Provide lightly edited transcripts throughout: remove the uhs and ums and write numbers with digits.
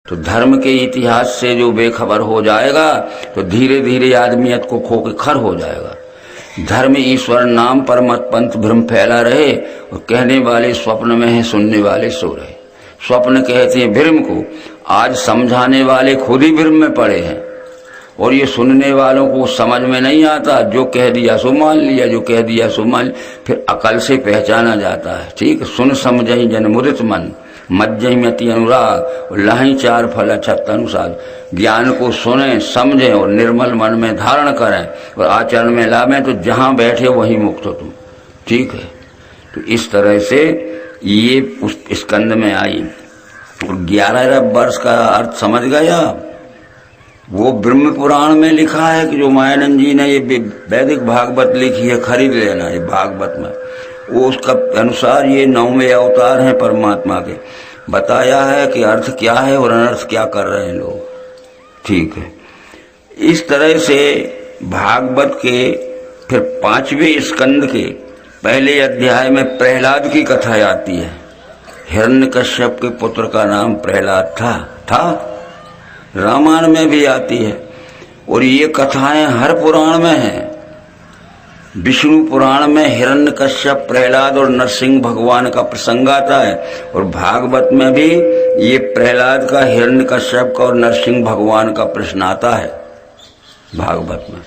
तो धर्म के इतिहास से जो बेखबर हो जाएगा तो धीरे धीरे आदमियत को खो के खर हो जाएगा। धर्म ईश्वर नाम पर मत पंथ भ्रम फैला रहे और कहने वाले स्वप्न में है, सुनने वाले सो रहे। स्वप्न कहते हैं भ्रम को, आज समझाने वाले खुद ही भ्रम में पड़े हैं और ये सुनने वालों को समझ में नहीं आता। जो कह दिया सो मान लिया, जो कह दिया सो मान लिया। फिर अकल से पहचाना जाता है। ठीक, सुन समझहि जन मुदित मन, मज्जहि मति अनुराग और लहि चार फल अछत अनुसार। ज्ञान को सुने समझें और निर्मल मन में धारण करें और आचरण में लावें तो जहां बैठे वहीं मुक्त हो तुम। ठीक है, तो इस तरह से ये उस स्कंद में आई। और 11 वर्ष का अर्थ समझ गया। वो ब्रह्म पुराण में लिखा है कि जो मायानंद जी ने ये वैदिक भागवत लिखी है, खरीद लेना ये भागवत में, वो उसका अनुसार ये 9वें अवतार हैं परमात्मा के, बताया है कि अर्थ क्या है और अनर्थ क्या कर रहे हैं लोग। ठीक है, इस तरह से भागवत के फिर 5वें स्कंद के पहले अध्याय में प्रहलाद की कथा आती है। हिरण्यकश्यप के पुत्र का नाम प्रहलाद था। रामायण में भी आती है और ये कथाएं हर पुराण में हैं। विष्णु पुराण में हिरण्यकश्यप, प्रहलाद और नरसिंह भगवान का प्रसंग आता है और भागवत में भी ये प्रहलाद का, हिरण्यकश्यप का और नरसिंह भगवान का प्रश्न आता है भागवत में।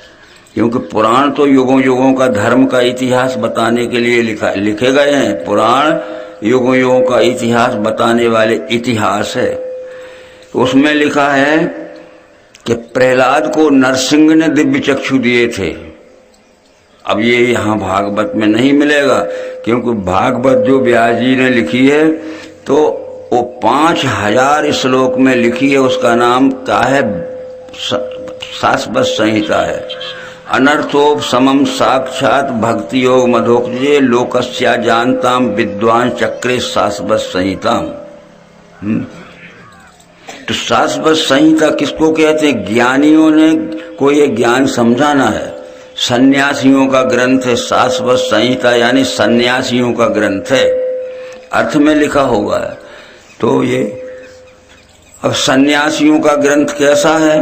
क्योंकि पुराण तो युगों युगों का धर्म का इतिहास बताने के लिए लिखे गए हैं। पुराण युगों युगों का इतिहास बताने वाले इतिहास है। तो उसमें लिखा है कि प्रहलाद को नरसिंह ने दिव्य चक्षु दिए थे। अब ये यहाँ भागवत में नहीं मिलेगा, क्योंकि भागवत जो व्यास जी ने लिखी है तो वो 5000 श्लोक में लिखी है। उसका नाम क्या है? शाश्वत संहिता है। अनर्थोप समम साक्षात भक्ति योग मधोक्षजे लोकस्या जानताम विद्वान चक्रे शाश्वत संहिताम। तो शाश्वत संहिता किसको कहते हैं? ज्ञानियों ने को ये ज्ञान समझाना है। सन्यासियों का ग्रंथ है शाश्वत संहिता, यानी सन्यासियों का ग्रंथ है, अर्थ में लिखा होगा। तो ये अब सन्यासियों का ग्रंथ कैसा है?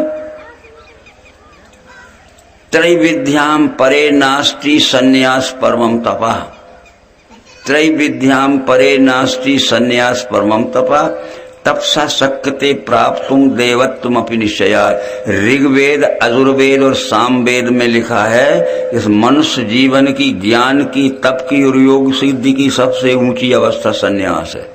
त्रैविद्याम परे नास्ति सन्यास परमम तपा। त्रैविद्याम परे नास्ति सन्यास परमम तपा तपसा शक्यते प्राप्तुम देवत्वम अपि निश्चया। ऋग्वेद, अजुर्वेद और सामवेद में लिखा है इस मनुष्य जीवन की, ज्ञान की, तप की और योग सिद्धि की सबसे ऊंची अवस्था संन्यास है।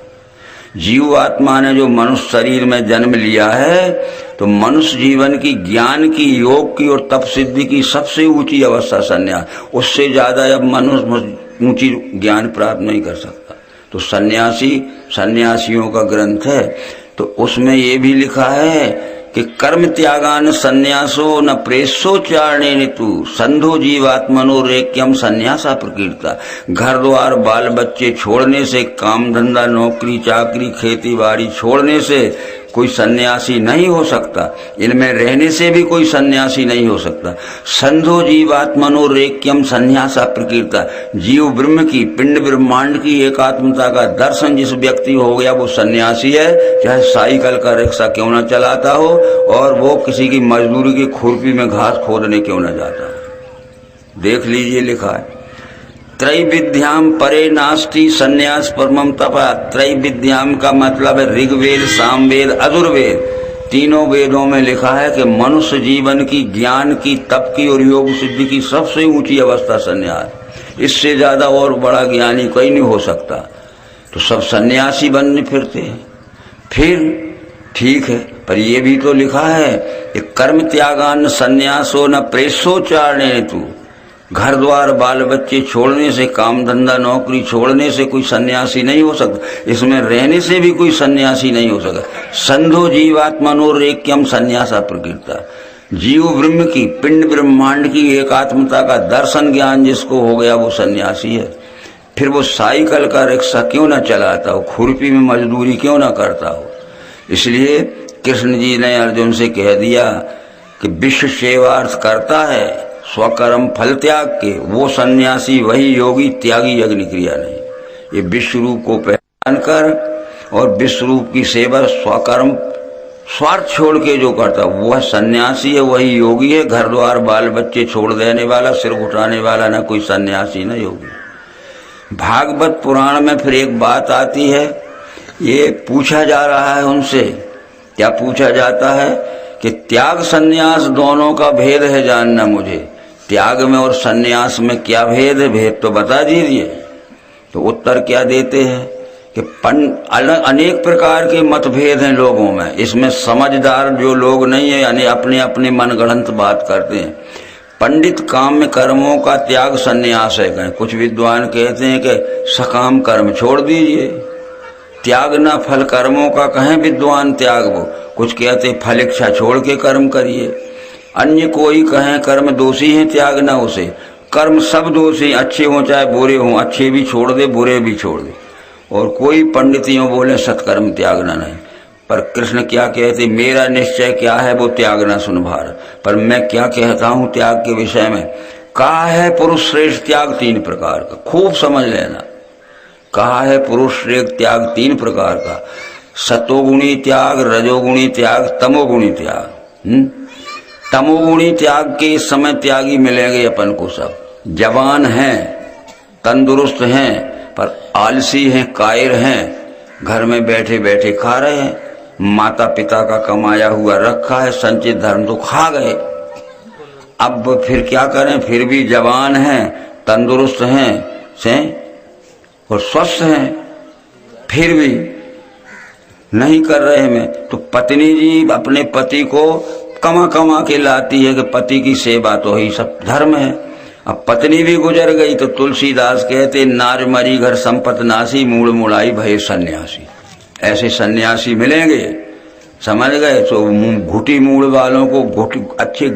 जीव आत्मा ने जो मनुष्य शरीर में जन्म लिया है तो मनुष्य जीवन की, ज्ञान की, योग की और तप सिद्धि की सबसे ऊंची अवस्था संन्यास। उससे ज्यादा अब मनुष्य ऊंची ज्ञान प्राप्त नहीं कर सकता। तो सन्यासियों का ग्रंथ है। तो उसमें ये भी लिखा है कि कर्म त्यागान सन्यासो न प्रेसोच्चारणे नितु संधो जीवात्मनो रेक्यम सन्यासा प्रकीर्ता। घर द्वार बाल बच्चे छोड़ने से, काम धंधा नौकरी चाकरी खेती बाड़ी छोड़ने से कोई सन्यासी नहीं हो सकता। इनमें रहने से भी कोई सन्यासी नहीं हो सकता। संधो जीवात्मनो रेक्यम सन्यासा प्रकीर्ता। जीव ब्रह्म की, पिंड ब्रह्मांड की एकात्मता का दर्शन जिस व्यक्ति हो गया वो सन्यासी है, चाहे साइकिल का रिक्शा क्यों ना चलाता हो और वो किसी की मजदूरी की खुरपी में घास खोदने क्यों ना जाता हो। देख लीजिए लिखा है त्रैविद्याम परे नास्ति सन्यास परमम तपा। त्रैविद्याम का मतलब है ऋग्वेद, सामवेद, अजुर्वेद। तीनों वेदों में लिखा है कि मनुष्य जीवन की, ज्ञान की, तप की और योग सिद्धि की सबसे ऊंची अवस्था सन्यास। इससे ज्यादा और बड़ा ज्ञानी कोई नहीं हो सकता। तो सब सन्यासी बनने फिरते हैं। फिर ठीक है, पर ये भी तो लिखा है कि कर्म त्यागान सन्यासो न प्रेसोच्चारणे तू। घर द्वार बाल बच्चे छोड़ने से, काम धंधा नौकरी छोड़ने से कोई सन्यासी नहीं हो सकता। इसमें रहने से भी कोई सन्यासी नहीं हो सकता। संधो जीवात्मनो रेक्यम सन्यासा प्रकीर्ता। जीव ब्रह्म की, पिंड ब्रह्मांड की एकात्मता का दर्शन ज्ञान जिसको हो गया वो सन्यासी है। फिर वो साइकिल का रिक्शा क्यों ना चलाता हो, खुरपी में मजदूरी क्यों ना करता हो। इसलिए कृष्ण जी ने अर्जुन से कह दिया कि विश्व सेवार्थ करता है स्वकर्म फल त्याग के, वो सन्यासी वही योगी, त्यागी अग्नि क्रिया नहीं। ये विश्व रूप को पहचान कर और विश्व रूप की सेवा स्वकर्म स्वार्थ छोड़ के जो करता वह सन्यासी है, वही योगी है। घर द्वार बाल बच्चे छोड़ देने वाला, सिर उठाने वाला ना कोई सन्यासी ना योगी। भागवत पुराण में फिर एक बात आती है, ये पूछा जा रहा है उनसे, क्या पूछा जाता है कि त्याग सन्यास दोनों का भेद है जानना मुझे, त्याग में और सन्यास में क्या भेद है, भेद तो बता दीजिए। तो उत्तर क्या देते हैं कि अनेक प्रकार के मतभेद हैं लोगों में, इसमें समझदार जो लोग नहीं है यानी अपने अपने मनगढ़ंत बात करते हैं। पंडित काम्य कर्मों का त्याग सन्यास है कहें, कुछ विद्वान कहते हैं कि सकाम कर्म छोड़ दीजिए, त्याग ना फल कर्मों का कहें विद्वान त्याग वो, कुछ कहते फल इच्छा छोड़ के कर्म करिए। अन्य कोई कहें कर्म दोषी है त्याग ना उसे, कर्म सब दोषी, अच्छे हों चाहे बुरे हों, अच्छे भी छोड़ दे बुरे भी छोड़ दे। और कोई पंडित यूँ बोले सत्कर्म त्यागना नहीं। पर कृष्ण क्या कहते, मेरा निश्चय क्या है वो त्यागना सुन भार। पर मैं क्या कहता हूँ त्याग के विषय में, कहा है पुरुष श्रेष्ठ त्याग 3 प्रकार का, खूब समझ लेना। कहा है पुरुष श्रेष्ठ त्याग 3 प्रकार का, सतोगुणी त्याग, रजोगुणी त्याग, तमोगुणी त्याग। तमोगुणी त्याग के इस समय त्यागी मिलेंगे अपन को सब, जवान हैं, तंदुरुस्त हैं, पर आलसी हैं, कायर हैं, घर में बैठे बैठे खा रहे हैं, माता पिता का कमाया हुआ रखा है, संचित धर्म तो खा गए। अब फिर क्या करें, फिर भी जवान हैं, तंदुरुस्त हैं और स्वस्थ हैं, फिर भी नहीं कर रहे में। तो पत्नी जी अपने पति को कमा कमा के लाती है कि पति की सेवा तो ही सब धर्म है। अब पत्नी भी गुजर गई तो तुलसीदास कहते, नार मरी घर संपत नासी, मूड़ मुड़ाई भय सन्यासी। ऐसे सन्यासी मिलेंगे, समझ गए। तो घुटी मूड़ वालों को घुटी अच्छे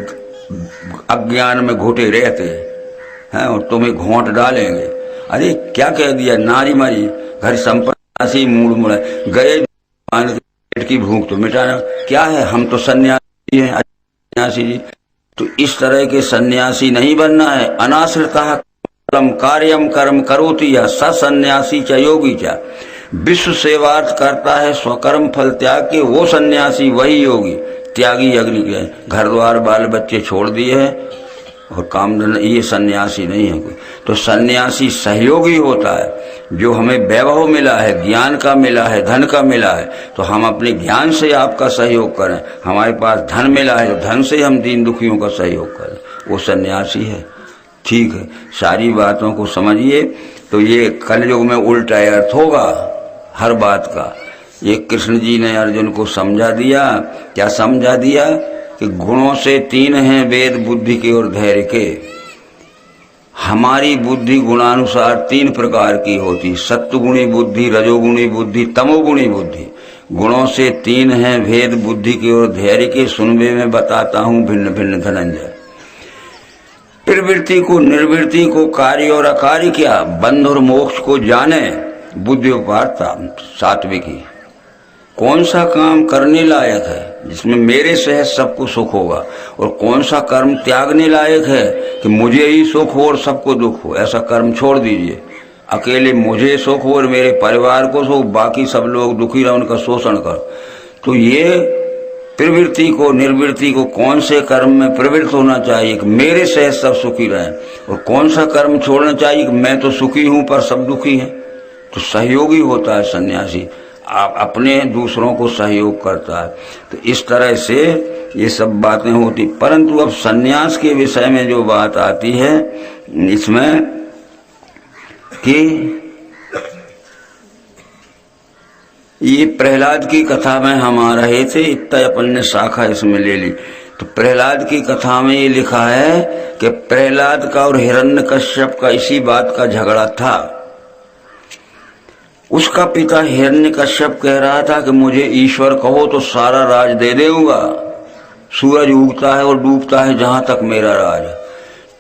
अज्ञान में घुटे रहते हैं और तुम्हें घोंट डालेंगे। अरे क्या कह दिया, नारी मरी घर संपत नासी, मूड़ मुड़ाई गए, पेट की भूख तो मिटाना क्या है, हम तो सन्यासी हैं, सन्यासी जी। तो इस तरह के सन्यासी नहीं बनना है। अनाश्रितः कार्यम कर्म करोति या सन्यासी च योगी च, विश्व सेवार्थ करता है स्वकर्म फल त्याग के, वो सन्यासी वही योगी। त्यागी अग्नि के घर द्वार बाल बच्चे छोड़ दिए हैं और काम, ये सन्यासी नहीं है कोई। तो सन्यासी सहयोगी होता है, जो हमें वैभव मिला है, ज्ञान का मिला है, धन का मिला है, तो हम अपने ज्ञान से आपका सहयोग करें। हमारे पास धन मिला है, तो धन से हम दीन दुखियों का सहयोग करें, वो सन्यासी है। ठीक है, सारी बातों को समझिए। तो ये कलयुग में उल्टा अर्थ होगा हर बात का। ये कृष्ण जी ने अर्जुन को समझा दिया। क्या समझा दिया कि गुणों से 3 हैं वेद, बुद्धि के और धैर्य के। हमारी बुद्धि गुणानुसार 3 प्रकार की होती, सत्वगुणी बुद्धि, रजोगुणी बुद्धि, तमोगुणी बुद्धि। गुणों से 3 हैं भेद, बुद्धि के और धैर्य के। सुनवे में बताता हूं भिन्न भिन्न धनंजय। प्रवृत्ति को निर्वृत्ति को, कार्य और अकार्य क्या, बंध और मोक्ष को जाने, बुद्धि उपारता सात्विकी। कौन सा काम करने लायक है जिसमें मेरे सहित सबको सुख होगा, और कौन सा कर्म त्यागने लायक है कि मुझे ही सुख हो और सबको दुख हो। ऐसा कर्म छोड़ दीजिए। अकेले मुझे सुख हो और मेरे परिवार को सुख, बाकी सब लोग दुखी रहो, उनका शोषण करो। तो ये प्रवृत्ति को निर्वृत्ति को, कौन से कर्म में प्रवृत्त होना चाहिए कि मेरे सहित सब सुखी रहें, और कौन सा कर्म छोड़ना चाहिए कि मैं तो सुखी हूं पर सब दुखी हैं। तो सहयोगी होता है सन्यासी, आप अपने दूसरों को सहयोग करता है। तो इस तरह से ये सब बातें होती। परंतु अब सन्यास के विषय में जो बात आती है इसमें कि ये प्रहलाद की कथा में हम आ रहे थे, इतना अपन ने शाखा इसमें ले ली। तो प्रहलाद की कथा में ये लिखा है कि प्रहलाद का और हिरण्यकश्यप का इसी बात का झगड़ा था। उसका पिता हिरण्यकश्यप कह रहा था कि मुझे ईश्वर कहो तो सारा राज दे दूंगा, सूरज उगता है और डूबता है जहां तक मेरा राज,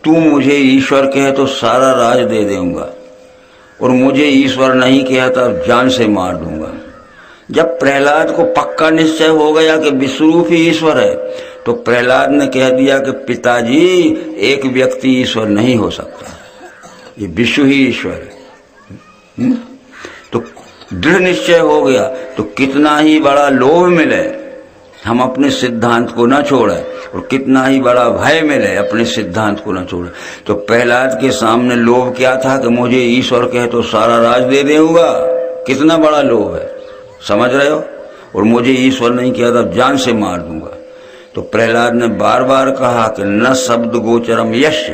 तू मुझे ईश्वर कहे तो सारा राज दे दूंगा, और मुझे ईश्वर नहीं कहा तो जान से मार दूंगा। जब प्रहलाद को पक्का निश्चय हो गया कि विश्वरूप ही ईश्वर है, तो प्रहलाद ने कह दिया कि पिताजी, एक व्यक्ति ईश्वर नहीं हो सकता, ये विश्व ही ईश्वर है। तो दृढ़ निश्चय हो गया। तो कितना ही बड़ा लोभ मिले, हम अपने सिद्धांत को ना छोड़ें, और कितना ही बड़ा भय मिले अपने सिद्धांत को ना छोड़ें। तो प्रहलाद के सामने लोभ क्या था कि मुझे ईश्वर कहे तो सारा राज दे देऊंगा, कितना बड़ा लोभ है, समझ रहे हो। और मुझे ईश्वर नहीं किया तो जान से मार दूंगा। तो प्रहलाद ने बार बार कहा कि न शब्द गोचरम यश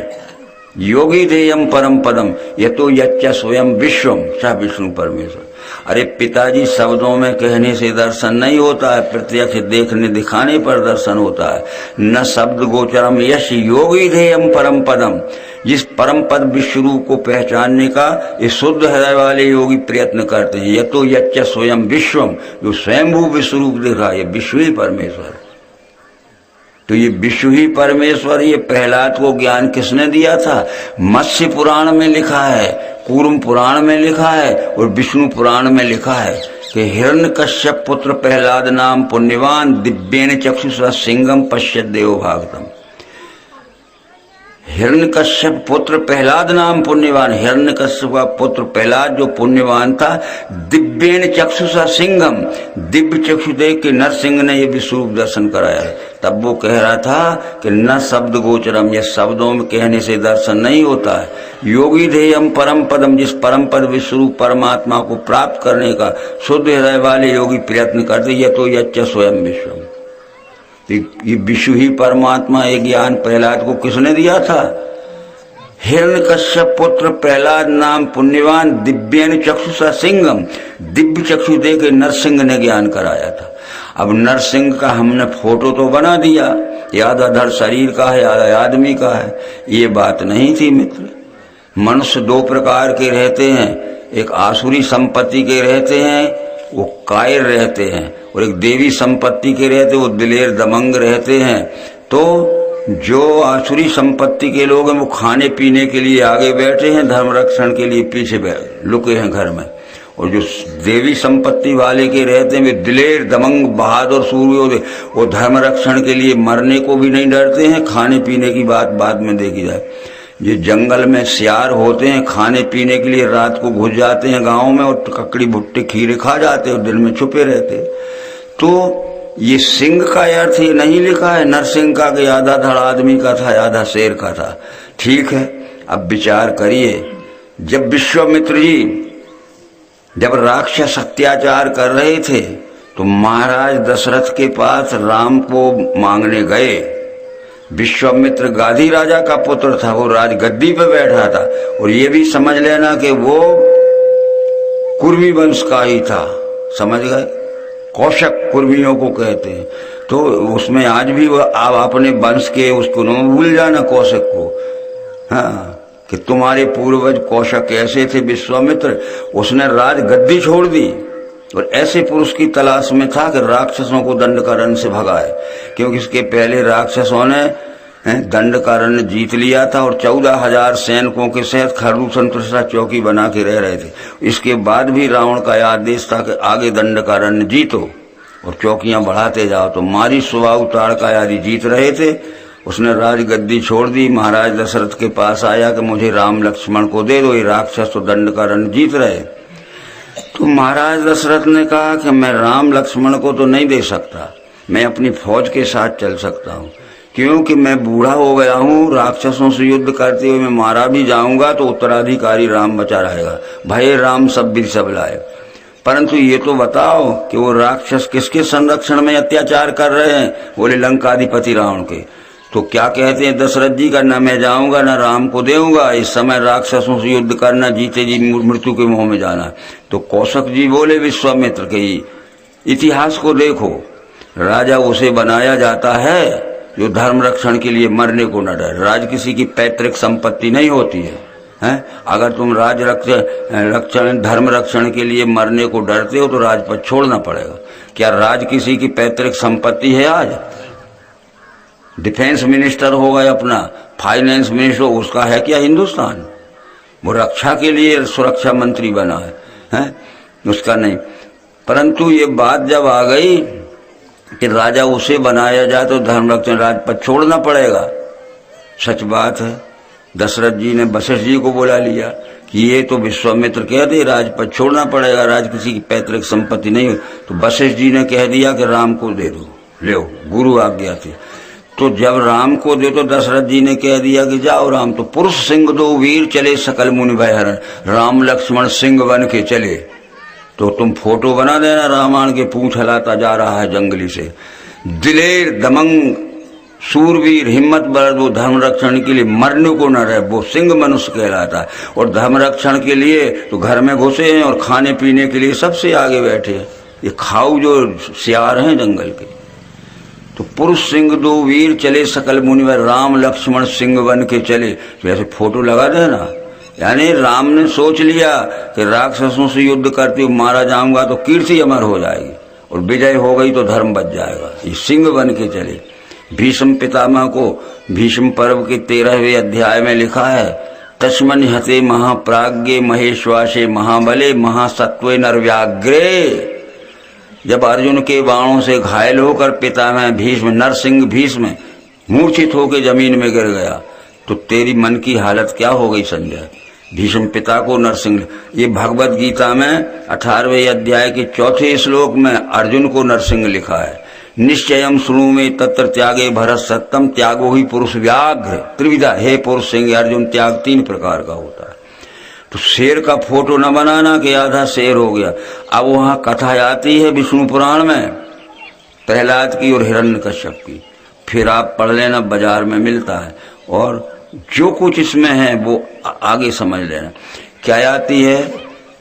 योगी देयम परम पदम ये तो यच्च स्वयं विश्वम स विष्णु परमेश्वर। अरे पिताजी, शब्दों में कहने से दर्शन नहीं होता है, प्रत्यक्ष देखने दिखाने पर दर्शन होता है। न शब्द गोचरम यश योगी देयम परम पदम, जिस परम पद विश्व रूप को पहचानने का ये शुद्ध हृदय वाले योगी प्रयत्न करते हैं। ये तो यच्च स्वयं विश्वम, जो स्वयंभू विश्व रूप देखा, ये विश्व ही परमेश्वर। तो ये विश्व ही परमेश्वर, ये प्रहलाद को ज्ञान किसने दिया था? मत्स्य पुराण में लिखा है, कूर्म पुराण में लिखा है और विष्णु पुराण में लिखा है कि हिरण्यकश्यप पुत्र प्रहलाद नाम पुण्यवान दिव्येन चक्षुषा सिंगम पश्यत देव भागतम। हिरण्यकश्यप पुत्र प्रहलाद नाम पुण्यवान, हिरण्यकश्यप का पुत्र प्रहलाद जो पुण्यवान था, दिव्येन चक्षुषा सिंगम, दिव्य चक्षु देख के नरसिंह ने ये विश्वरूप दर्शन कराया। तब वो कह रहा था कि न शब्द गोचरम, ये शब्दों में कहने से दर्शन नहीं होता है। योगी ध्येयम परम पदम, जिस परम पद विश्वरूप परमात्मा को प्राप्त करने का शुद्ध हृदय वाले योगी प्रयत्न करते, ये तो यच्च स्वयं विश्वम। ये विश्व ही परमात्मा, एक ज्ञान प्रहलाद को किसने दिया था? हिरण्यकश्यप पुत्र प्रहलाद नाम पुण्यवान दिव्येन चक्षुषा सिंगम, दिव्य चक्षु दे के नरसिंह ने ज्ञान कराया था। अब नरसिंह का हमने फोटो तो बना दिया, आधा धड़ शरीर का है, आधा आदमी का है, ये बात नहीं थी मित्र। मनुष्य दो प्रकार के रहते हैं, एक आसुरी संपत्ति के रहते हैं, वो कायर रहते हैं, और एक देवी संपत्ति के रहते, वो दिलेर दमंग रहते हैं। तो जो आसुरी संपत्ति के लोग हैं वो खाने पीने के लिए आगे बैठे हैं, धर्म रक्षण के लिए पीछे लुके हैं घर में। और जो देवी संपत्ति वाले के रहते हैं वे दिलेर दमंग बहादुर सूर्य, वो धर्म रक्षण के लिए मरने को भी नहीं डरते हैं। खाने पीने की बात बाद में देखी जाए। ये जंगल में सियार होते हैं, खाने पीने के लिए रात को घुस जाते हैं गांव में और ककड़ी भुट्टे खीरे खा जाते हैं और दिन में छुपे रहते। तो ये सिंह का अर्थ ये नहीं लिखा है नरसिंह का कि आधा धड़ आदमी का था, आधा शेर का था। ठीक है, अब विचार करिए, जब विश्वामित्र जी जब राक्षस अत्याचार कर रहे थे तो महाराज दशरथ के पास राम को मांगने गए। विश्वामित्र गाधी राजा का पुत्र था, वो राज गद्दी पे बैठा था, और ये भी समझ लेना कि वो कुर्मी वंश का ही था, समझ गए, कौशक कुर्मियों को कहते हैं। तो उसमें आज भी वो आप अपने वंश के उसको न भूल जाना, कौशक को, हाँ, कि तुम्हारे पूर्वज कौशक ऐसे थे। विश्वामित्र उसने राज गद्दी छोड़ दी और ऐसे पुरुष की तलाश में था कि राक्षसों को दंडकारण्य से भगाए, क्योंकि इसके पहले राक्षसों ने दंडकारण्य जीत लिया था और 14,000 सैनिकों के साथ खरदूषण चौकी बना के रह रहे थे। इसके बाद भी रावण का आदेश था कि आगे दंडकारण्य जीतो और चौकियां बढ़ाते जाओ। तो मारी स्वभाव ताड़का आदि जीत रहे थे। उसने राजगद्दी छोड़ दी, महाराज दशरथ के पास आया कि मुझे राम लक्ष्मण को दे दो, ये राक्षस तो दंडकारण्य जीत रहे। तो महाराज दशरथ ने कहा कि मैं राम लक्ष्मण को तो नहीं दे सकता, मैं अपनी फौज के साथ चल सकता हूँ, क्योंकि मैं बूढ़ा हो गया हूँ, राक्षसों से युद्ध करते हुए मैं मारा भी जाऊंगा तो उत्तराधिकारी राम बचा रहेगा। भय राम सब भी सब लाए। परंतु ये तो बताओ कि वो राक्षस किसके संरक्षण में अत्याचार कर रहे हैं? बोले लंकाधिपति रावण के। तो क्या कहते हैं दशरथ जी का, न मैं जाऊंगा न राम को देऊंगा, इस समय राक्षसों से युद्ध करना, जीते जी मृत्यु के मुंह में जाना। तो कौशक जी बोले विश्वामित्र के इतिहास को देखो, राजा उसे बनाया जाता है जो धर्म रक्षण के लिए मरने को न डरे। राज किसी की पैतृक संपत्ति नहीं होती है, अगर तुम राज रक्षण धर्म रक्षण के लिए मरने को डरते हो तो राजपद छोड़ना पड़ेगा। क्या राज किसी की पैतृक संपत्ति है? आज डिफेंस मिनिस्टर हो गए अपना, फाइनेंस मिनिस्टर, उसका है क्या हिंदुस्तान? वो रक्षा के लिए सुरक्षा मंत्री बना है, उसका नहीं। परंतु ये बात जब आ गई कि राजा उसे बनाया जाए तो धर्म रक्षण राजपद छोड़ना पड़ेगा, सच बात है। दशरथ जी ने वशिष्ठ जी को बुला लिया कि ये तो विश्वामित्र कहते राजपद छोड़ना पड़ेगा, राज किसी की पैतृक संपत्ति नहीं हो। तो वशिष्ठ जी ने कह दिया कि राम को दे दो, ले गुरु आज्ञा थी। तो जब राम को दे तो दशरथ जी ने कह दिया कि जाओ राम, तो पुरुष सिंह दो वीर चले सकल मुनि भय हरण, राम लक्ष्मण सिंह बन के चले। तो तुम फोटो बना देना, रामायण के पूंछ हिलाता जा रहा है जंगली से। दिलेर दमंग सूरवीर हिम्मत बलद, वो धर्म रक्षण के लिए मरने को न रहे, वो सिंह मनुष्य कहलाता है। और धर्म रक्षण के लिए तो घर में घुसे हैं और खाने पीने के लिए सबसे आगे बैठे हैं, ये खाऊ जो सियार हैं जंगल के। तो पुरुष सिंह दो वीर चले सकल मुनि भय, राम लक्ष्मण सिंह बन के चले। तो ऐसे फोटो लगा देना। यानी राम ने सोच लिया कि राक्षसों से युद्ध करते हुए मारा जाऊंगा तो कीर्ति अमर हो जाएगी, और विजय हो गई तो धर्म बच जाएगा। ये सिंह बन के चले। भीष्म पितामह को भीष्म पर्व के 13वें अध्याय में लिखा है, तस्मन् हते महाप्राज्ञे महेश्वासे महाबले महासत्वे नरव्याग्रे। जब अर्जुन के बाणों से घायल होकर पितामह भीष्म नरसिंह भीष्म मूर्छित होकर जमीन में गिर गया, तो तेरी मन की हालत क्या हो गई संजय। भीष्म पिता को नरसिंह, ये भगवत गीता में 18वें अध्याय के 4थे श्लोक में अर्जुन को नरसिंह लिखा है। निश्चयम सुनु में तत्र त्यागे भरत सत्यम, त्यागो ही पुरुष व्याघ्र त्रिविधा। हे पुरुष सिंह अर्जुन, त्याग 3 प्रकार का होता है। तो शेर का फोटो न बनाना कि आधा शेर हो गया। अब वहां कथा आती है विष्णु पुराण में प्रहलाद की और हिरण्यकश्यप की, फिर आप पढ़ लेना, बाजार में मिलता है। और जो कुछ इसमें है वो आगे समझ लेना। क्या आती है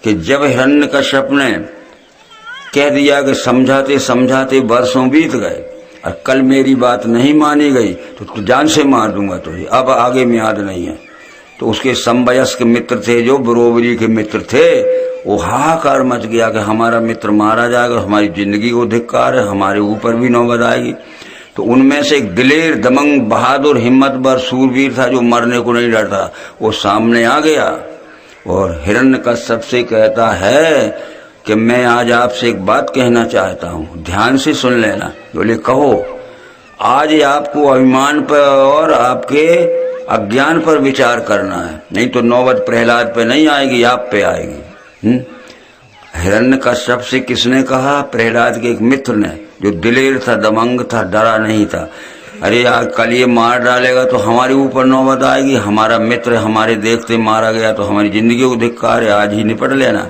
कि जब हिरण्यकश्यप ने कह दिया कि समझाते समझाते वर्षों बीत गए और कल मेरी बात नहीं मानी गई तो जान से मार दूंगा तुझे, अब आगे में याद नहीं है। तो उसके समवयस्क मित्र थे, जो बरोबरी के मित्र थे, वो हाहाकार मच गया कि हमारा मित्र मारा जाएगा, हमारी जिंदगी को धिक्कार है, हमारे ऊपर भी नौबत आएगी। तो उनमें से एक दिलेर दमंग बहादुर हिम्मतवर सूरवीर था जो मरने को नहीं डरता, वो सामने आ गया और हिरण्यकश्यप से कहता है कि मैं आज आपसे एक बात कहना चाहता हूँ, ध्यान से सुन लेना। बोले कहो। आज आपको अभिमान पर और आपके अज्ञान पर विचार करना है, नहीं तो नौबत प्रहलाद पे नहीं आएगी, आप पे आएगी। हिरण्यकश्यप से किसने कहा? प्रहलाद के एक मित्र ने, जो दिलेर था, दमंग था, डरा नहीं था। अरे यार कल ये मार डालेगा तो हमारे ऊपर नौबत आएगी, हमारा मित्र हमारे देखते मारा गया तो हमारी जिंदगी को धिक्कार है, आज ही निपट लेना।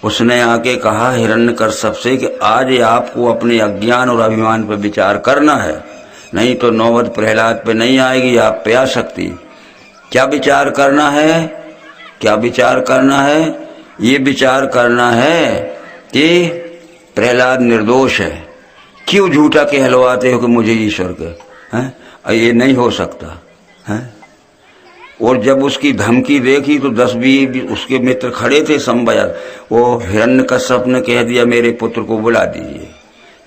उसने आके कहा हिरण्यकश्यप से कि आज आपको अपने अज्ञान और अभिमान पर विचार करना है, नहीं तो नौबत प्रहलाद पे नहीं आएगी, आप पे आ सकती। क्या विचार करना है? क्या विचार करना है? ये विचार करना है कि प्रहलाद निर्दोष है, क्यों झूठा कहलवाते हो कि मुझे ईश्वर के हैं? ये नहीं हो सकता है। और जब उसकी धमकी देखी तो 10-20 उसके मित्र खड़े थे संबयद, वो हिरण्यकश्यप ने कह दिया मेरे पुत्र को बुला दीजिए।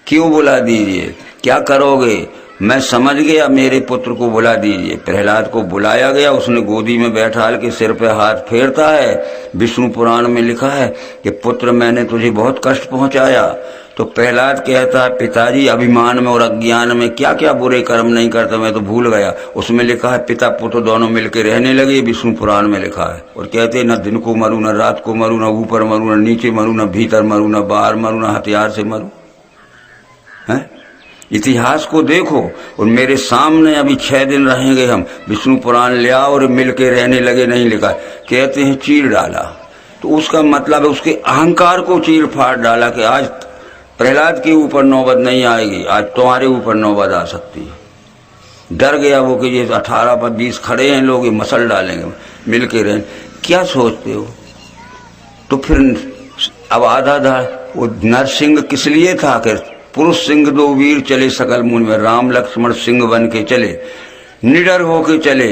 क्यों बुला दीजिए? क्या करोगे? मैं समझ गया, मेरे पुत्र को बुला दीजिए। प्रहलाद को बुलाया गया, उसने गोदी में बैठाल के सिर पे हाथ फेरता है। विष्णु पुराण में लिखा है कि पुत्र मैंने तुझे बहुत कष्ट पहुंचाया। तो प्रहलाद कहता है पिताजी अभिमान में और अज्ञान में क्या क्या बुरे कर्म नहीं करता, मैं तो भूल गया। उसमें लिखा है पिता पुत्र दोनों मिलकर रहने लगे, विष्णु पुराण में लिखा है। और कहते न दिन को मरू, न रात को मरू, न ऊपर मरू, न नीचे मरू, न भीतर मरू, न बाहर मरू, न हथियार से मरू। है इतिहास को देखो। और मेरे सामने अभी 6 दिन रहेंगे हम, विष्णु पुराण ले आओ और मिलके रहने लगे, नहीं लिखा। कहते हैं चीर डाला, तो उसका मतलब है उसके अहंकार को चीर फाड़ डाला कि आज प्रहलाद के ऊपर नौबत नहीं आएगी, आज तुम्हारे ऊपर नौबत आ सकती है। डर गया वो कि ये 18 पर 20 खड़े हैं लोग, ये मसल डालेंगे, मिलके रहें। क्या सोचते हो? तो फिर अब आधा वो नरसिंह किस लिए था? आखिर पुरुष सिंह दो वीर चले सकल मुनि में, राम लक्ष्मण सिंह बन के चले, निडर होके चले।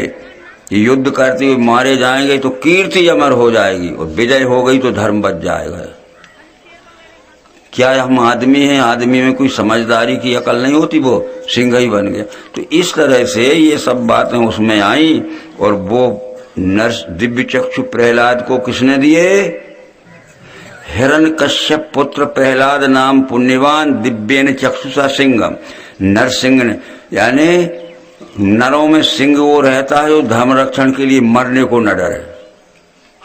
युद्ध करते हुए मारे जाएंगे तो कीर्ति अमर हो जाएगी, और विजय हो गई तो धर्म बच जाएगा। क्या हम आदमी हैं? आदमी में कोई समझदारी की अकल नहीं होती, वो सिंह ही बन गया। तो इस तरह से ये सब बातें उसमें आई। और वो नर्स दिव्य चक्षु प्रहलाद को किसने दिए? हिरण्यकश्यप पुत्र प्रहलाद नाम पुण्यवान दिव्येन चक्षुषा सिंहम। नरसिंह ने, यानी नरों में सिंह वो रहता है जो धर्म रक्षण के लिए मरने को न डरे।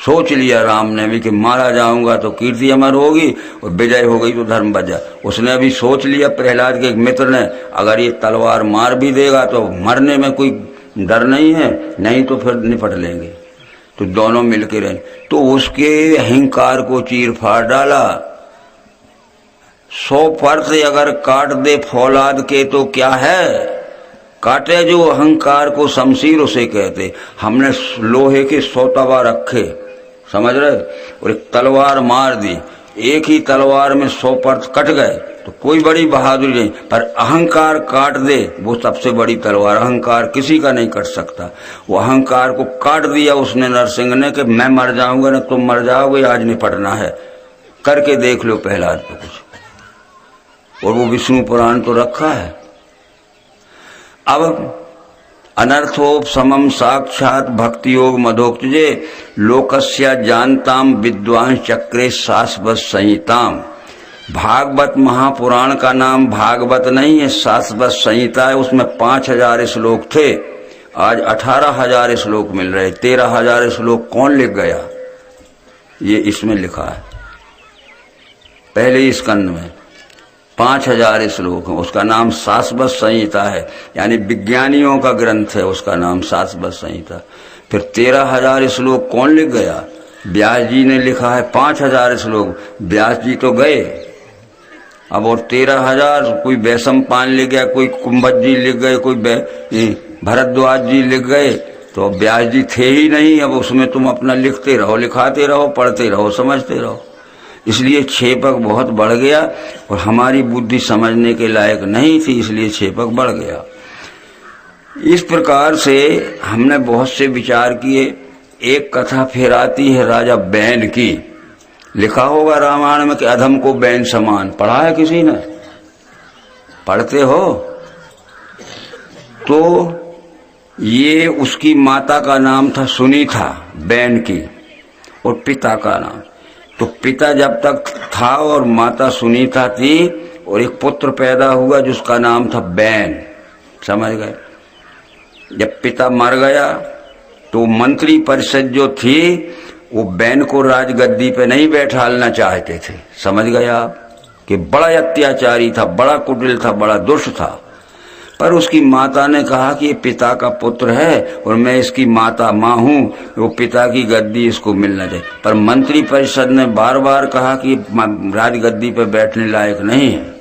सोच लिया राम ने भी कि मारा जाऊंगा तो कीर्ति अमर होगी और विजय हो गई तो धर्म बचा। उसने अभी सोच लिया प्रहलाद के एक मित्र ने, अगर ये तलवार मार भी देगा तो मरने में कोई डर नहीं है, नहीं तो फिर निपट लेंगे। तो दोनों मिलकर रहे, तो उसके अहंकार को चीर फाड़ डाला। 100 पर्दे अगर काट दे फौलाद के तो क्या है, काटे जो अहंकार को शमशीर उसे कहते। हमने लोहे के 100 तवा रखे, समझ रहे, और एक तलवार मार दी, एक ही तलवार में 100 पर्द कट गए तो कोई बड़ी बहादुरी नहीं, पर अहंकार काट दे वो सबसे बड़ी तलवार। अहंकार किसी का नहीं कट सकता। वो अहंकार को काट दिया उसने नरसिंह ने कि मैं मर जाऊंगा ना तुम मर जाओगे, आज निपटना है, करके देख लो प्रहलाद पे कुछ। और वो विष्णु पुराण तो रखा है। अब अनर्थोप समम साक्षात भक्ति योग मधोक्तजे लोकस्या जानताम विद्वान चक्रे शाश्वत संहिताम। भागवत महापुराण का नाम भागवत नहीं है, शाश्वत संहिता है। उसमें 5000 श्लोक थे, आज 18000 श्लोक मिल रहे। 13000 श्लोक कौन लिख गया, ये इसमें लिखा है पहले स्कंद में 5000 श्लोक है। उसका नाम शाश्वत संहिता है, यानी विज्ञानियों का ग्रंथ है, उसका नाम शाश्वत संहिता। फिर 13000 श्लोक कौन लिख गया, व्यास जी ने लिखा है 5000 श्लोक। व्यास जी तो गए अब, और 13000 कोई वैशंपायन लिख गया, कोई कुंभज जी लिख गए, कोई भरद्वाज जी लिख गए, तो व्यास जी थे ही नहीं। अब उसमें तुम अपना लिखते रहो, लिखाते रहो, पढ़ते रहो, समझते रहो। इसलिए छेपक बहुत बढ़ गया और हमारी बुद्धि समझने के लायक नहीं थी, इसलिए छेपक बढ़ गया। इस प्रकार से हमने बहुत से विचार किए। एक कथा फिर आती है राजा बैन की, लिखा होगा रामायण में कि अधम को बैन समान। पढ़ा है किसी ने, पढ़ते हो? तो ये उसकी माता का नाम था सुनीता बैन की, और पिता का नाम, तो पिता जब तक था और माता सुनीता थी, और एक पुत्र पैदा हुआ जिसका नाम था बैन, समझ गए। जब पिता मर गया तो मंत्री परिषद जो थी वो बैन को राजगद्दी पे नहीं बैठालना चाहते थे, समझ गए आप, कि बड़ा अत्याचारी था, बड़ा कुटिल था, बड़ा दुष्ट था। पर उसकी माता ने कहा कि ये पिता का पुत्र है और मैं इसकी माँ हूँ, वो पिता की गद्दी इसको मिलना चाहिए। पर मंत्री परिषद ने बार बार कहा कि राजगद्दी पे बैठने लायक नहीं है,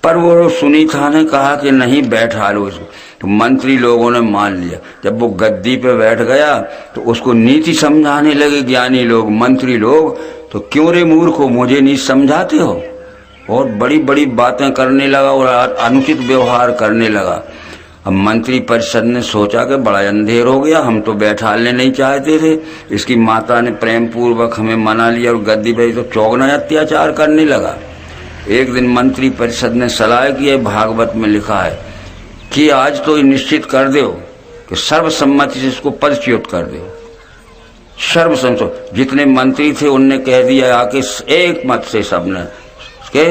पर वो सुनीता ने कहा कि नहीं बैठा लो इसको। तो मंत्री लोगों ने मान लिया। जब वो गद्दी पे बैठ गया तो उसको नीति समझाने लगे ज्ञानी लोग, मंत्री लोग। तो क्यों रे मूर्खो, मुझे नहीं समझाते हो? और बड़ी बड़ी बातें करने लगा और अनुचित व्यवहार करने लगा। अब मंत्री परिषद ने सोचा कि बड़ा अंधेर हो गया, हम तो बैठाने नहीं चाहते थे, इसकी माता ने प्रेम पूर्वक हमें मना लिया और गद्दी पे तो चौगना अत्याचार करने लगा। एक दिन मंत्री परिषद ने सलाह की है, भागवत में लिखा है कि आज तो निश्चित कर दो कि सर्वसम्मति से इसको पदच्युत कर दो। सर्वसम्मति जितने मंत्री थे उनने कह दिया आके एक मत से, सबने के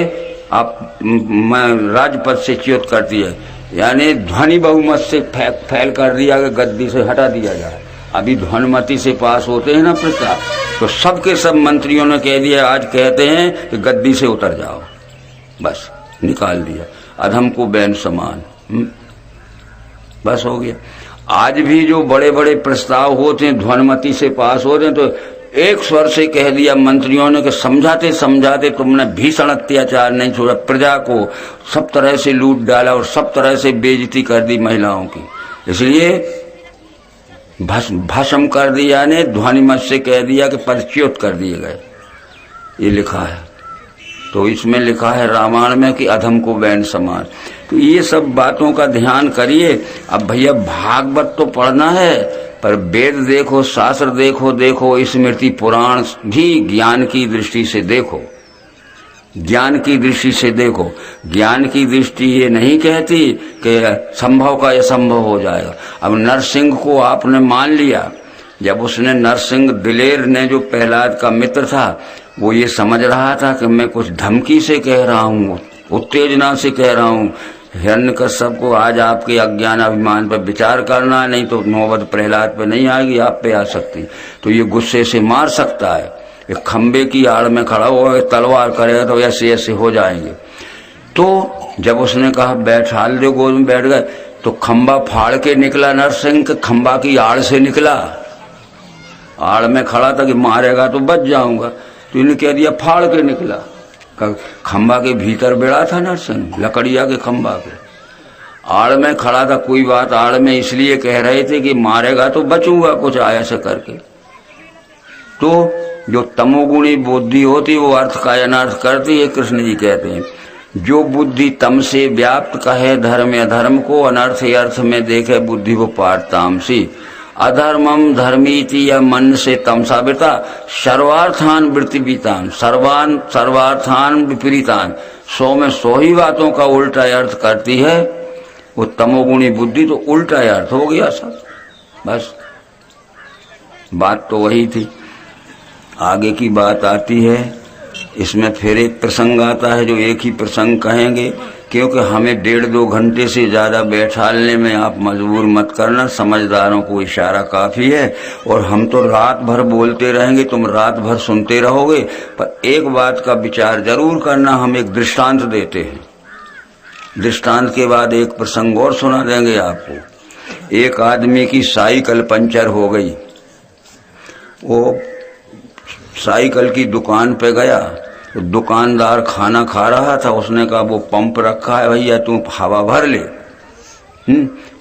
आप राजपद से च्युत कर दिया, यानी ध्वनि बहुमत से फैल कर दिया कि गद्दी से हटा दिया जाए। अभी ध्वनिमति से पास होते हैं ना प्रस्ताव, तो सबके सब मंत्रियों ने कह दिया, आज कहते हैं कि गद्दी से उतर जाओ, बस निकाल दिया। अधम को बैन समान, बस हो गया। आज भी जो बड़े बड़े प्रस्ताव होते हैं ध्वनिमति से पास होते हैं, तो एक स्वर से कह दिया मंत्रियों ने कि समझाते समझाते तुमने भीषण अत्याचार नहीं छोड़ा, प्रजा को सब तरह से लूट डाला और सब तरह से बेइज्जती कर दी महिलाओं की, इसलिए भस्म कर दिया ने, ध्वनिमत से कह दिया कि पदच्युत कर दिए गए। ये लिखा है। तो इसमें लिखा है रामायण में कि अधम को बैन समान। तो ये सब बातों का ध्यान करिए। अब भैया भागवत तो पढ़ना है, पर वेद देखो, शास्त्र देखो, स्मृति पुराण भी ज्ञान की दृष्टि से देखो, ज्ञान की दृष्टि से देखो। ज्ञान की दृष्टि ये नहीं कहती कि संभव का असंभव हो जाएगा। अब नरसिंह को आपने मान लिया, जब उसने नरसिंह दिलेर ने जो प्रहलाद का मित्र था, वो ये समझ रहा था कि मैं कुछ धमकी से कह रहा हूँ, उत्तेजना से कह रहा हूँ, हिरण्यकश्यप को आज आपके अज्ञान अभिमान पर विचार करना, नहीं तो नौबत प्रहलाद पे नहीं आएगी, आप पे आ सकती। तो ये गुस्से से मार सकता है। एक खंबे की आड़ में खड़ा हुआ तलवार करेगा तो ऐसे ऐसे हो जाएंगे। तो जब उसने कहा बैठाल दो गोद में, बैठ गए, तो खंबा फाड़ के निकला नरसिंह के खंबा की आड़ से निकला। आड़ में खड़ा था कि मारेगा तो बच जाऊंगा, तो इन्हें कह दिया फाड़ के निकला। खंबा के भीतर बेड़ा था नरसिंह, लकड़िया के खंबा के आड़ में खड़ा था। कोई बात आड़ में इसलिए कह रहे थे कि मारेगा तो बचूंगा कुछ ऐसे करके। तो जो तमोगुणी बुद्धि होती वो अर्थ का अनर्थ करती है। कृष्ण जी कहते हैं जो बुद्धि तम से व्याप्त कहे धर्म अधर्म को, अनर्थ अर्थ में देखे बुद्धि वो पाठ तामसी। अधर्मम धर्मीति या मन से तमसाविता, सर्वार्थान वृत्तिवितान, सर्वार्थान विपरीतान, 100 में 100 ही बातों का उल्टा अर्थ करती है वो तमोगुणी बुद्धि। तो उल्टा अर्थ हो गया सब, बस बात तो वही थी। आगे की बात आती है, इसमें फिर एक प्रसंग आता है जो एक ही प्रसंग कहेंगे, क्योंकि हमें 1.5-2 घंटे से ज़्यादा बैठालने में आप मजबूर मत करना, समझदारों को इशारा काफ़ी है। और हम तो रात भर बोलते रहेंगे, तुम रात भर सुनते रहोगे। पर एक बात का विचार जरूर करना, हम एक दृष्टांत देते हैं, दृष्टांत के बाद एक प्रसंग और सुना देंगे आपको। एक आदमी की साइकिल पंचर हो गई, वो साइकिल की दुकान पे गया, तो दुकानदार खाना खा रहा था। उसने कहा वो पंप रखा है भैया, तू हवा भर ले।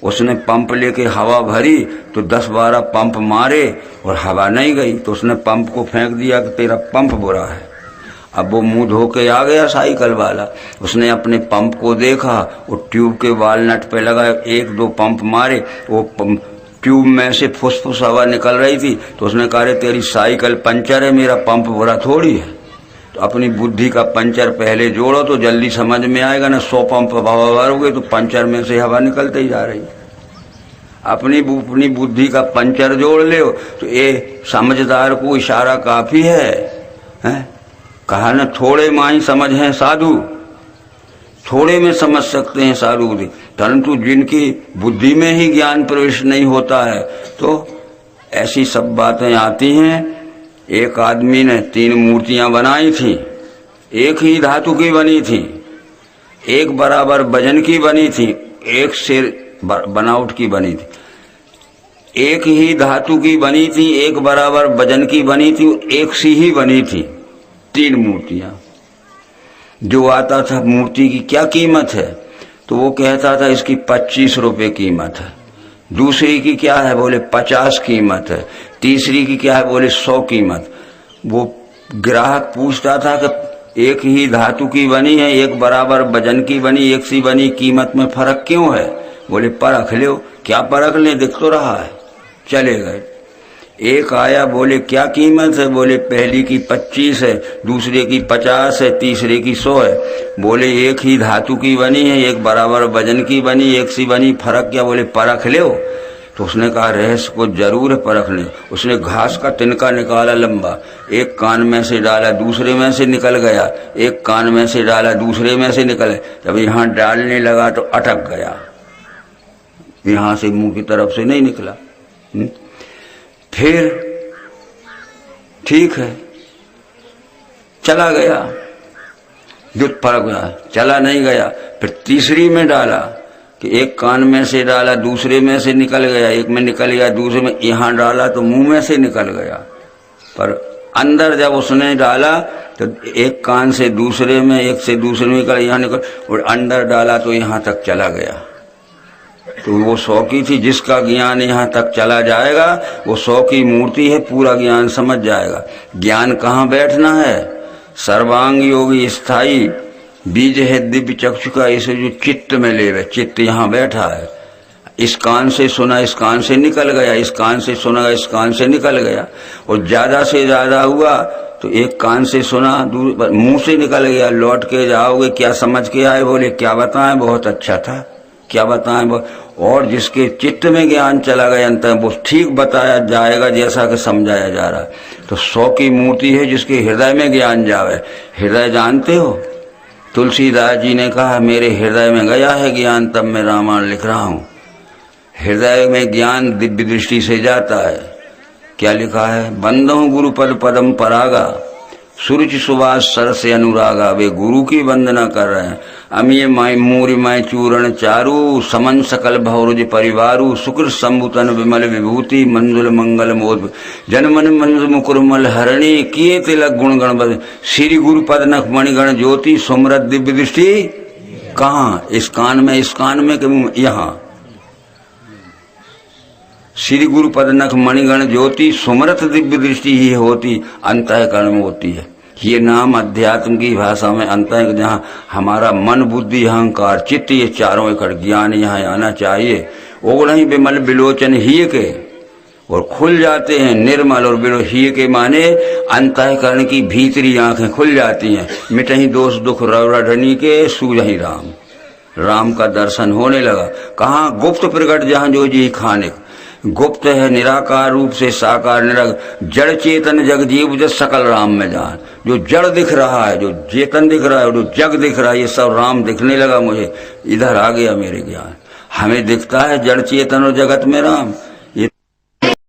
उसने पंप लेके हवा भरी तो 10-12 पंप मारे और हवा नहीं गई। तो उसने पंप को फेंक दिया कि तेरा पंप बुरा है। अब वो मुंह धो के आ गया साइकिल वाला, उसने अपने पंप को देखा, वो ट्यूब के वालनट पे लगा, 1-2 पंप मारे, वो ट्यूब में से फुसफुस हवा निकल रही थी। तो उसने कहा तेरी साइकिल पंचर है, मेरा पंप बुरा थोड़ी है। तो अपनी बुद्धि का पंचर पहले जोड़ो तो जल्दी समझ में आएगा ना। 100 पंप हवा भरोगे तो पंचर में से हवा निकलते ही जा रही। अपनी बुद्धि का पंचर जोड़ ले तो ये समझदार को इशारा काफी है? कहा ना थोड़े माही समझ है साधु, थोड़े में समझ सकते हैं साधु, परंतु जिनकी बुद्धि में ही ज्ञान प्रवेश नहीं होता है तो ऐसी सब बातें आती हैं। एक आदमी ने 3 मूर्तियां बनाई थी, एक ही धातु की बनी थी, एक बराबर वजन की बनी थी, एक सिर बनावट की बनी थी। एक ही धातु की बनी थी, एक बराबर वजन की बनी थी, एक सी ही बनी थी 3 मूर्तियां। जो आता था मूर्ति की क्या कीमत है, तो वो कहता था इसकी 25 रुपए कीमत है। दूसरी की क्या है, बोले 50 कीमत है। तीसरी की क्या है, बोले 100 कीमत। वो ग्राहक पूछता था कि एक ही धातु की बनी है, एक बराबर वजन की बनी, एक सी बनी, कीमत में फर्क क्यों है? बोले परख लो। क्या परख ले, दिख तो रहा है। चले गए। एक आया, बोले क्या कीमत है? बोले पहली की 25 है, दूसरे की 50 है, तीसरे की 100 है। बोले एक ही धातु की बनी है, एक बराबर वजन की बनी, एक सी बनी, फर्क क्या? बोले परख लो। तो उसने कहा रहस्य को जरूर परख ले। उसने घास का तिनका निकाला लंबा, एक कान में से डाला, दूसरे में से निकल गया, एक कान में से डाला, दूसरे में से निकल गया। जब यहाँ डालने लगा तो अटक गया, यहाँ से मुंह की तरफ से नहीं निकला। फिर ठीक है चला गया, जुट फर्क गया, चला नहीं गया। फिर तीसरी में डाला कि एक कान में से डाला, दूसरे में से निकल गया, एक में निकल गया, दूसरे में, यहाँ डाला तो मुंह में से निकल गया। पर अंदर जब उसने डाला तो एक कान से दूसरे में, एक से दूसरे में निकल, यहाँ निकल, और अंदर डाला तो यहाँ तक चला गया। तो वो 100 की थी, जिसका ज्ञान यहाँ तक चला जाएगा वो 100 की मूर्ति है, पूरा ज्ञान समझ जाएगा। ज्ञान कहाँ बैठना है? सर्वांग योगी स्थाई बीज है दिव्य चक्षु का, इसे जो चित्त में ले रहे, चित्त यहाँ बैठा है। इस कान से सुना, इस कान से निकल गया, इस कान से सुना, इस कान से निकल गया। और ज्यादा से ज्यादा हुआ तो एक कान से सुना, मुंह से निकल गया। लौट के जाओगे, क्या समझ के आए? बोले क्या बताएं, बहुत अच्छा था, क्या बताएं। और जिसके चित्त में ज्ञान चला गया अंत वो ठीक बताया जाएगा जैसा कि समझाया जा रहा। तो 100 की मूर्ति है जिसके हृदय में ज्ञान जावे। हृदय जानते हो? तुलसीदास जी ने कहा मेरे हृदय में गया है ज्ञान, तब मैं रामायण लिख रहा हूँ। हृदय में ज्ञान दिव्य दृष्टि से जाता है। क्या लिखा है? बंदो गुरु पद पदम परागा, सुरुचि सुभाष सर से अनुरागा। वे गुरु की वंदना कर रहे हैं। अमीय माय मूरी माय चूरण चारू, समन सकल भौरुज परिवारु, शुक्र शंभुतन विमल विभूति, मंजुल मंगल मोद जनमन मंज मुकुर मल हरणी, किए तिलक गुण गण श्री गुरु पद नख मणिगण ज्योति, सुमरत दिव्य दृष्टि कहाँ? इस कान में कि यहाँ? श्री गुरु पद नख मणिगण ज्योति, सुमरत दिव्य दृष्टि ही होती, अंतःकरण में होती है। ये नाम अध्यात्म की भाषा में अंतः, जहाँ हमारा मन बुद्धि अहंकार चित्त ये चारों एकड़ ज्ञान यहाँ आना चाहिए। ओगण ही विमल बिलोचन ही के, और खुल जाते हैं निर्मल। और बिलो ही के माने अंतःकरण की भीतरी आंखें खुल जाती हैं। मिटही दोष दुख रवरढ़नी के, सूझही राम। राम का दर्शन होने लगा। कहाँ? गुप्त प्रकट जहाँ जो जी खाने। गुप्त है निराकार रूप से साकार निरग, जड़ चेतन जग जीव जस सकल राम में जान। जो जड़ दिख रहा है, जो चेतन दिख रहा है, जो जग दिख रहा है, ये सब राम दिखने लगा मुझे। इधर आ गया मेरे ज्ञान। हमें दिखता है जड़ चेतन और जगत में राम।